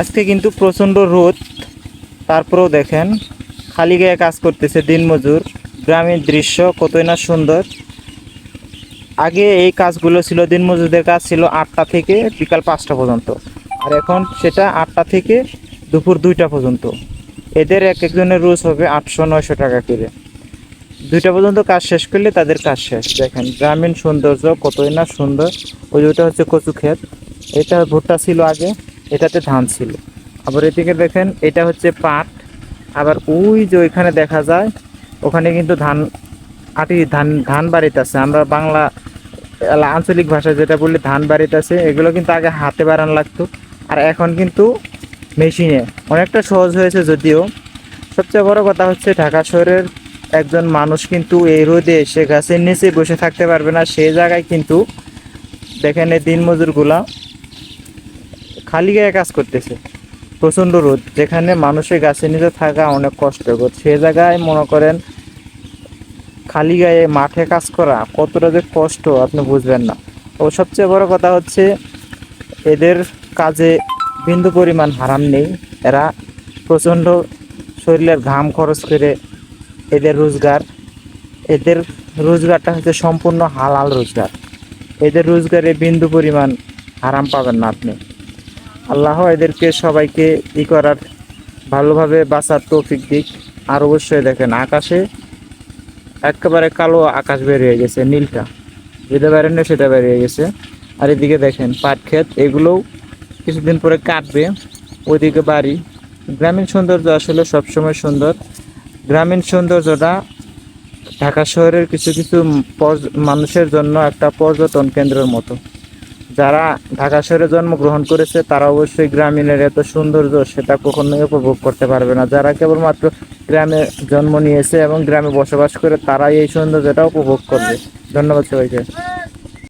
আজকে কিন্তু প্রচণ্ড রোদ, তারপরেও দেখেন খালি গায়ে কাজ করতেছে দিনমজুর। গ্রামের দৃশ্য কতই না সুন্দর। আগে এই কাজগুলো ছিল, দিনমজুরদের কাজ ছিল 8টা থেকে বিকাল 5টা পর্যন্ত, আর এখন সেটা 8টা থেকে দুপুর 2টা পর্যন্ত। এদের এক একজনের রোজ হবে 800-900 টাকা করে। 2টা পর্যন্ত কাজ শেষ করলে তাদের কাজ শেষ। দেখেন গ্রামীণ সৌন্দর্য কতই না সুন্দর। ওইটা হচ্ছে কচু ক্ষেত, এটা ভুট্টা ছিল আগে, এটাতে ধান ছিল। আবার এদিকে দেখেন এটা হচ্ছে পাট। আবার ওই যে ওইখানে দেখা যায় ওখানে কিন্তু ধান ধান বাড়িতে আছে। আমরা বাংলা আঞ্চলিক ভাষায় যেটা বললি ধান বাড়িতে আছে, এগুলো কিন্তু আগে হাতে বাড়ানো লাগতো, আর এখন কিন্তু মেশিনে অনেকটা সহজ হয়েছে। যদিও সবচেয়ে বড় কথা হচ্ছে ঢাকা শহরের একজন মানুষ কিন্তু এই রোদে এসে গাছের নিচে বসে থাকতে পারবে না। সেই জায়গায় কিন্তু দেখেন এই দিনমজুরগুলা খালি গায়ে কাজ করতেছে। প্রচণ্ড রোদ, যেখানে মানুষের গাছের নিচে থাকা অনেক কষ্টকর, সে জায়গায় মনে করেন খালি গায়ে মাঠে কাজ করা কতটা যে কষ্ট আপনি বুঝবেন না। ও সবচেয়ে বড় কথা হচ্ছে এদের কাজে বিন্দু পরিমাণ হারাম নেই। এরা প্রচণ্ড শরীরের ঘাম খরচ করে এদের রোজগারটা হচ্ছে সম্পূর্ণ হালাল রোজগার। এদের রোজগারে বিন্দু পরিমাণ হারাম পাবেন না আপনি। আল্লাহ এদেরকে সবাইকে করার, ভালোভাবে বাঁচার তৌফিক দিক। আর অবশ্যই দেখেন আকাশে একেবারে কালো আকাশ বের হয়ে গেছে, নীলটা যেটা বেরেন না সেটা বের হয়ে গেছে। আর এদিকে দেখেন পাট ক্ষেত, এগুলোও কিছুদিন পরে কাটবে। ওইদিকে বাড়ি। গ্রামীণ সৌন্দর্য আসলে সবসময় সুন্দর। গ্রামীণ সৌন্দর্যটা ঢাকা শহরের কিছু কিছু মানুষের জন্য একটা পর্যটন কেন্দ্রের মতো। যারা ঢাকা শহরে জন্মগ্রহণ করেছে তারা অবশ্যই গ্রামীণের এত সৌন্দর্য সেটা কখনোই উপভোগ করতে পারবে না। যারা কেবলমাত্র গ্রামে জন্ম নিয়েছে এবং গ্রামে বসবাস করে তারাই এই সৌন্দর্যটা উপভোগ করবে। ধন্যবাদ সবাইকে।